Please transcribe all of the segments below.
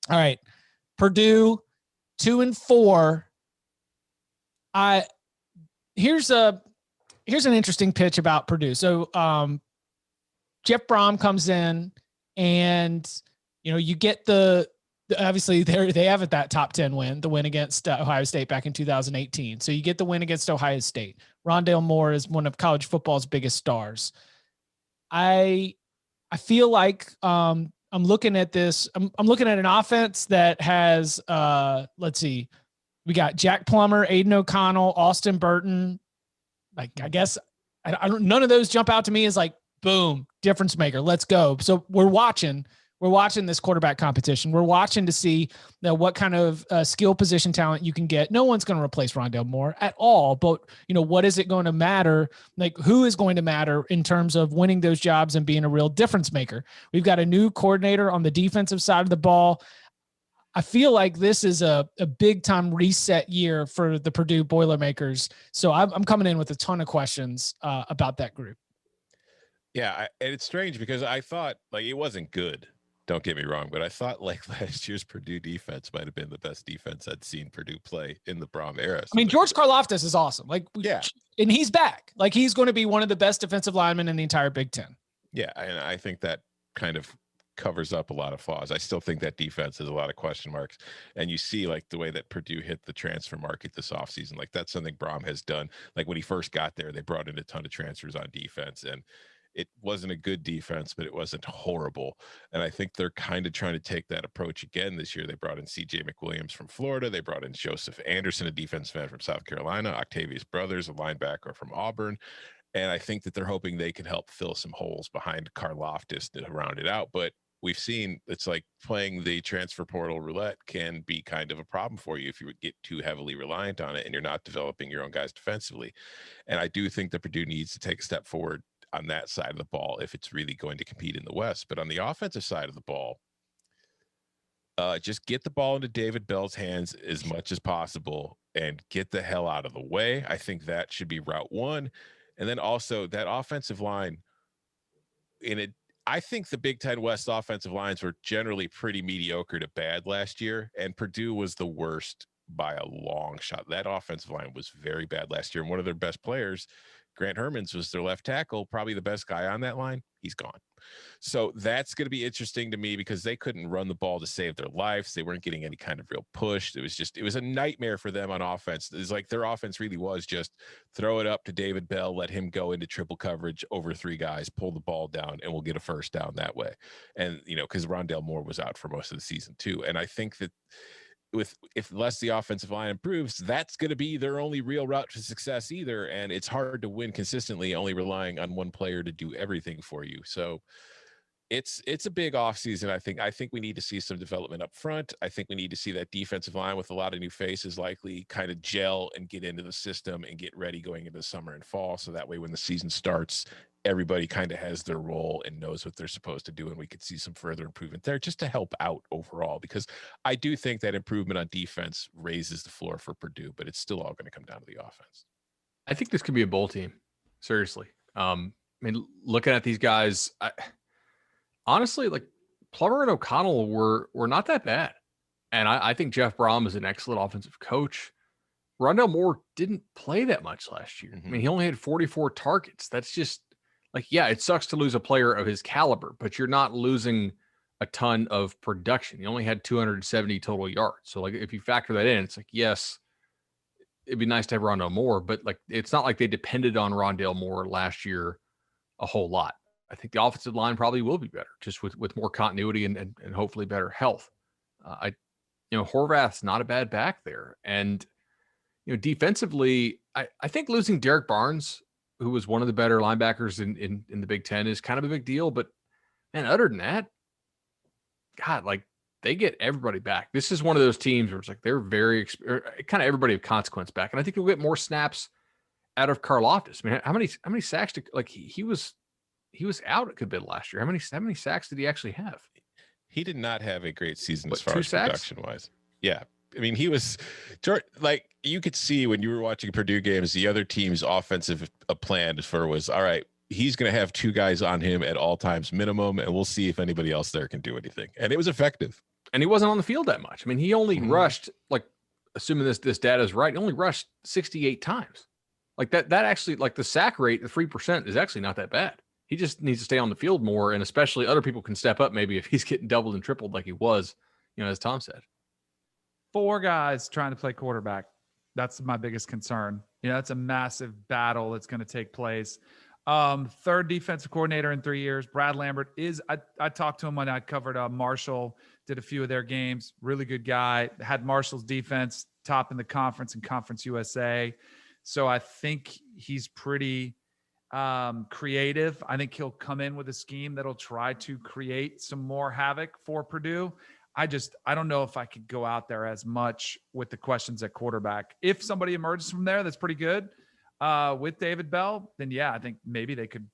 All right. Purdue 2-4. Here's an interesting pitch about Purdue. So Jeff Brom comes in, and you get the obviously they have that top 10 win, the win against Ohio State back in 2018. So you get the win against Ohio State. Rondale Moore is one of college football's biggest stars. I feel like I'm looking at this. I'm looking at an offense that has let's see, we got Jack Plummer, Aiden O'Connell, Austin Burton. Like, I guess I don't. None of those jump out to me as like, boom, difference maker. Let's go. So we're watching this quarterback competition. We're watching to see what kind of skill position talent you can get. No one's going to replace Rondale Moore at all. But what is it going to matter? Like, who is going to matter in terms of winning those jobs and being a real difference maker? We've got a new coordinator on the defensive side of the ball. I feel like this is a big time reset year for the Purdue Boilermakers. So I'm coming in with a ton of questions about that group. Yeah, and it's strange because I thought like it wasn't good. Don't get me wrong, but I thought like last year's Purdue defense might have been the best defense I'd seen Purdue play in the Brom era. So I mean, George Karlaftis is awesome. Like, yeah, and he's back. Like, he's going to be one of the best defensive linemen in the entire Big Ten. Yeah, and I think that kind of covers up a lot of flaws. I still think that defense has a lot of question marks. And you see like the way that Purdue hit the transfer market this offseason. Like that's something Brom has done. Like when he first got there, they brought in a ton of transfers on defense, and it wasn't a good defense, but it wasn't horrible. And I think they're kind of trying to take that approach again this year. They brought in CJ McWilliams from Florida. They brought in Joseph Anderson, a defensive end from South Carolina, Octavius Brothers, a linebacker from Auburn. And I think that they're hoping they can help fill some holes behind Karlaftis to round it out. But we've seen it's like playing the transfer portal roulette can be kind of a problem for you if you get too heavily reliant on it and you're not developing your own guys defensively. And I do think that Purdue needs to take a step forward on that side of the ball if it's really going to compete in the West. But on the offensive side of the ball, just get the ball into David Bell's hands as much as possible and get the hell out of the way. I think that should be route one. And then also that offensive line I think the Big Ten West offensive lines were generally pretty mediocre to bad last year, and Purdue was the worst by a long shot. That offensive line was very bad last year, and one of their best players, Grant Hermans, was their left tackle, probably the best guy on that line. He's gone. So that's going to be interesting to me because they couldn't run the ball to save their lives. They weren't getting any kind of real push. It was a nightmare for them on offense. It's like their offense really was just throw it up to David Bell, let him go into triple coverage over three guys, pull the ball down, and we'll get a first down that way. And, because Rondale Moore was out for most of the season too. And I think that unless the offensive line improves, that's going to be their only real route to success either. And it's hard to win consistently, only relying on one player to do everything for you. So it's a big offseason. I think we need to see some development up front. I think we need to see that defensive line with a lot of new faces likely kind of gel and get into the system and get ready going into the summer and fall. So that way, when the season starts, everybody kind of has their role and knows what they're supposed to do. And we could see some further improvement there just to help out overall, because I do think that improvement on defense raises the floor for Purdue, but it's still all going to come down to the offense. I think this could be a bowl team. Seriously. I mean, looking at these guys, honestly, like Plummer and O'Connell were not that bad. And I think Jeff Brom is an excellent offensive coach. Rondale Moore didn't play that much last year. Mm-hmm. I mean, he only had 44 targets. That's just like, yeah, it sucks to lose a player of his caliber, but you're not losing a ton of production. He only had 270 total yards. So like, if you factor that in, it's like, yes, it'd be nice to have Rondale Moore, but like, it's not like they depended on Rondale Moore last year a whole lot. I think the offensive line probably will be better, just with more continuity and hopefully better health. Horvath's not a bad back there. And, defensively, I think losing Derek Barnes, who was one of the better linebackers in the Big Ten, is kind of a big deal. But, man, other than that, God, like, they get everybody back. This is one of those teams where it's like they're very kind of everybody of consequence back. And I think we'll get more snaps out of Karlaftis. I mean, how many sacks he was out a good bit last year. How many sacks did he actually have? He did not have a great season as far as production wise. Yeah. I mean, he was like, you could see when you were watching Purdue games, the other team's offensive plan was, all right, he's going to have two guys on him at all times minimum, and we'll see if anybody else there can do anything. And it was effective. And he wasn't on the field that much. I mean, he only rushed, like, assuming this data is right, he only rushed 68 times. Like that actually, like the sack rate, the 3% is actually not that bad. He just needs to stay on the field more, and especially other people can step up maybe if he's getting doubled and tripled like he was, as Tom said. 4 guys trying to play quarterback. That's my biggest concern. That's a massive battle that's going to take place. 3rd defensive coordinator in 3 years. Brad Lambert is, I talked to him when I covered Marshall, did a few of their games. Really good guy. Had Marshall's defense top in the conference and Conference USA. So I think he's pretty creative. I think he'll come in with a scheme that'll try to create some more havoc for Purdue. I don't know if I could go out there as much with the questions at quarterback. If somebody emerges from there that's pretty good with David Bell, then yeah, I think maybe they could,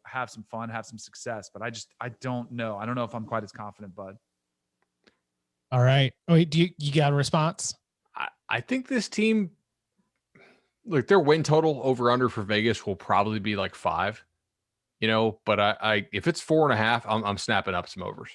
have some fun, have some success. But I don't know. I don't know if I'm quite as confident, Bud. All right. Wait, you got a response? I think this team, like their win total over under for Vegas will probably be like 5, but I if it's 4.5, I'm snapping up some overs.